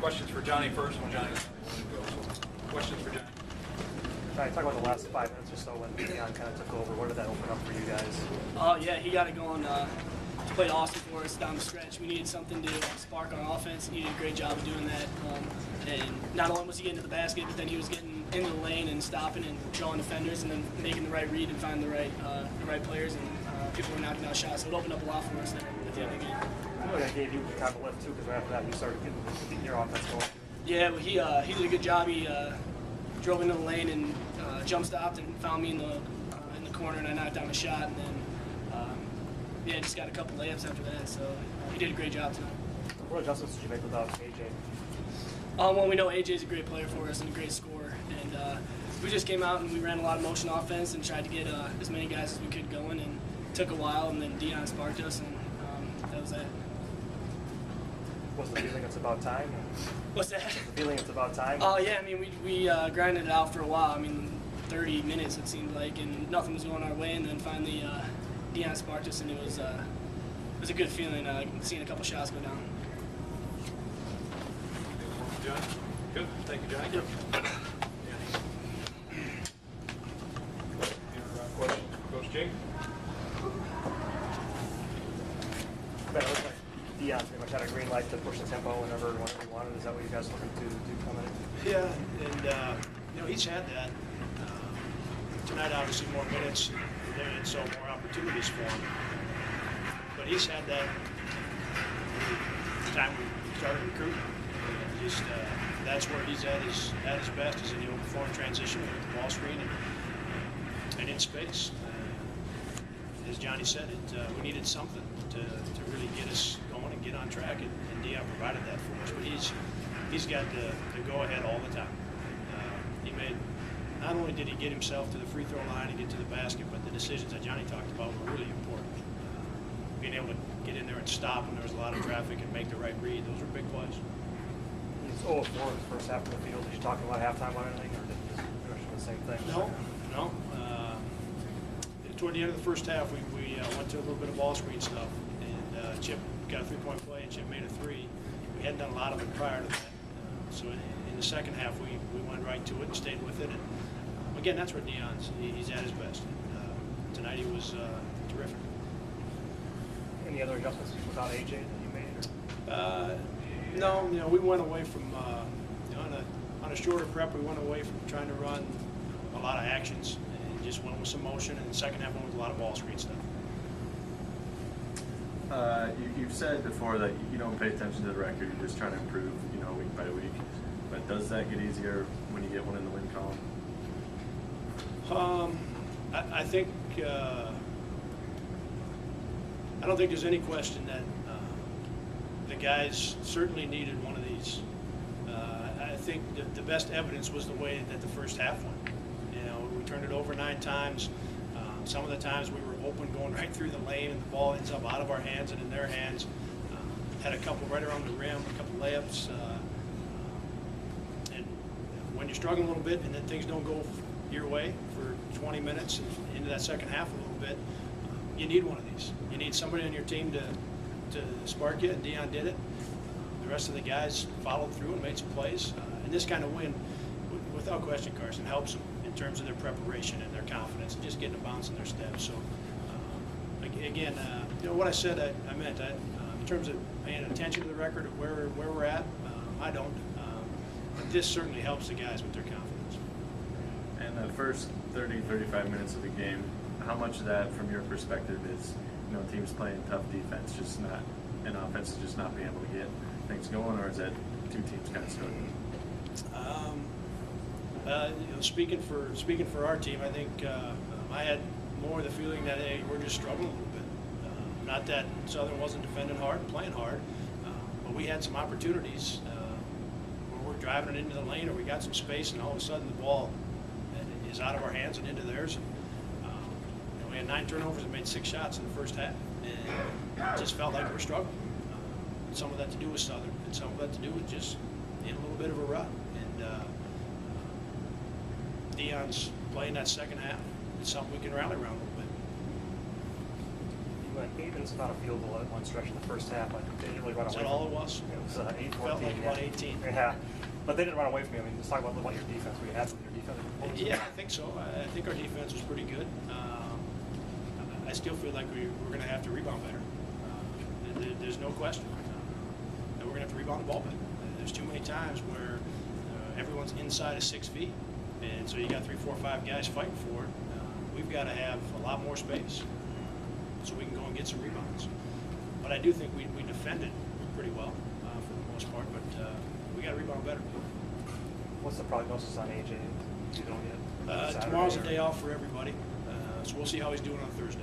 questions for Johnny first when Johnny goes. Questions for Johnny. All right, talk about the last 5 minutes or so when Dion kind of took over. What did that open up for you guys? Yeah, he got it going. Played awesome for us down the stretch. We needed something to spark on offense. He did a great job of doing that. And not only was he getting to the basket, but then he was getting into the lane and stopping and drawing defenders, and then making the right read and finding the right players, and people were knocking out shots. So it opened up a lot for us there at the end of the game. I know that gave you kind of a lift too, because right after that you started getting your offense going. Yeah, well, he did a good job. He drove into the lane and jump stopped and found me in the corner, and I knocked down a shot, and then yeah, just got a couple layups after that. So he did a great job tonight. What adjustments did you make without AJ? Well, we know AJ's a great player for us and a great scorer, and we just came out and we ran a lot of motion offense and tried to get as many guys as we could going, and it took a while, and then Dion sparked us, and that was that. What's the feeling it's about time? What's that? The feeling it's about time? Oh, yeah, I mean, we grinded it out for a while. I mean, 30 minutes it seemed like, and nothing was going our way, and then finally Dion sparked us, and it was a good feeling seeing a couple shots go down. John? Good. Thank you, Johnny. Yep. Question, Coach Jake? It looks like Dion pretty much had a green light to push the tempo whenever he wanted. Is that what you guys are looking to do coming in? Yeah, and he's had that. Tonight, obviously, more minutes, and so more opportunities for him. But he's had that time we started recruiting. Just that's where he's at his best, is in the open floor transition with the ball screen and in space. As Johnny said, we needed something to really get us going and get on track, and Dion provided that for us. But he's got the go-ahead all the time. He made. Not only did he get himself to the free throw line and get to the basket, but the decisions that Johnny talked about were really important. Being able to get in there and stop when there was a lot of traffic and make the right read, those were big plays. It's 0-4 in the first half of the field. Did you talk about halftime or anything, or did you just pretty much the same thing? No. Toward the end of the first half, we went to a little bit of ball screen stuff, and Chip got a three-point play, and Chip made a three. We hadn't done a lot of it prior to that. So in the second half, we went right to it and stayed with it. And again, that's where he's at his best. Tonight he was terrific. Any other adjustments without AJ that you made? No, we went away from on a shorter prep. We went away from trying to run a lot of actions and just went with some motion. And the second half went with a lot of ball screen stuff. You've said before that you don't pay attention to the record. You're just trying to improve, week by week. But does that get easier when you get one in the win column? I think I don't think there's any question that the guys certainly needed one of these. I think the best evidence was the way that the first half went. We turned it over 9 times. Some of the times we were open going right through the lane, and the ball ends up out of our hands and in their hands. Had a couple right around the rim, a couple layups. And when you're struggling a little bit and then things don't go your way for 20 minutes and into that second half a little bit, you need one of these. You need somebody on your team to spark you, and Dion did it. The rest of the guys followed through and made some plays. And this kind of win, without question, Carson, helps them in terms of their preparation and their confidence and just getting a bounce in their steps. So, again, what I said, I meant. In terms of paying attention to the record of where we're at, I don't. But this certainly helps the guys with their confidence. And the first 30, 35 minutes of the game, how much of that, from your perspective, is teams playing tough defense, and offense is just not being able to get things going, or is that two teams kind of struggling? Speaking for our team, I think I had more of the feeling that we're just struggling a little bit. Not that Southern wasn't defending hard and playing hard, but we had some opportunities where we're driving it into the lane, or we got some space, and all of a sudden the ball is out of our hands and into theirs. We had 9 turnovers and made 6 shots in the first half, and it just felt like we were struggling. Some of that to do with Southern, and some of that to do with just in a little bit of a rut. And Dion's playing that second half. It's something we can rally around a little bit. went 8 minutes without a field goal at one stretch in the first half. Like, they didn't really run Is away. that all it was? It was 8-14. Felt like about 18. Yeah, but they didn't run away from me. I mean, just talk about your defense. Were you happy with your defense? Yeah, I think so. I think our defense was pretty good. I still feel like we're going to have to rebound better. There's no question. And we're going to have to rebound the ball better. There's too many times where everyone's inside of 6 feet, and so you got 3, 4, 5 guys fighting for it. We've got to have a lot more space so we can go and get some rebounds. But I do think we defended pretty well for the most part, but we got to rebound better. What's the prognosis on AJ? You don't yet? Saturday, Tomorrow's a or- day off for everybody, so we'll see how he's doing on Thursday.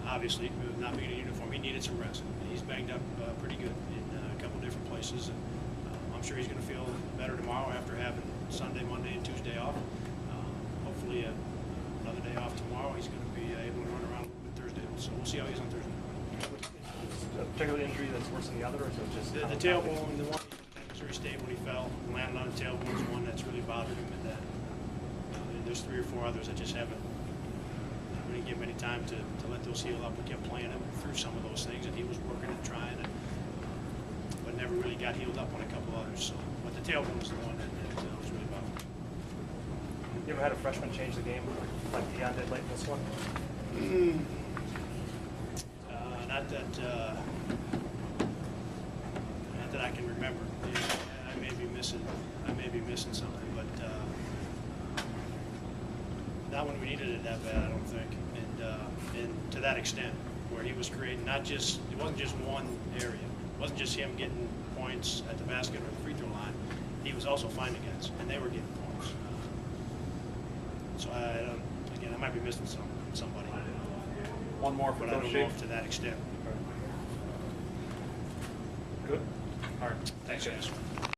Obviously, not being in uniform, he needed some rest. He's banged up pretty good in a couple different places, and I'm sure he's going to feel better tomorrow after having Sunday, Monday, and Tuesday off. Hopefully, another day off tomorrow. He's going to be able to run around a little bit Thursday, so we'll see how he is on Thursday. A particular injury that's worse than the other, or is it just The tailbone, the one was very stable when he fell, landed on the tailbone is one that's really bothered him, and that there's 3 or 4 others that just haven't really given him any time to let those heal up. We kept playing him through some of those things, and he was working and trying, but never really got healed up on a couple others. So, but the tailbone was the one that was really bothering him. You ever had a freshman change the game like Deion did late in this one? Not that I can remember. Yeah, I may be missing something, but not when we needed it that bad, I don't think. And to that extent, where he was creating it wasn't just one area. It wasn't just him getting points at the basket or the free throw line. He was also finding guys, and they were getting points. So I might be missing somebody. One more for But I Coach don't Shea. know if to that extent. Good. All right. Thanks, guys.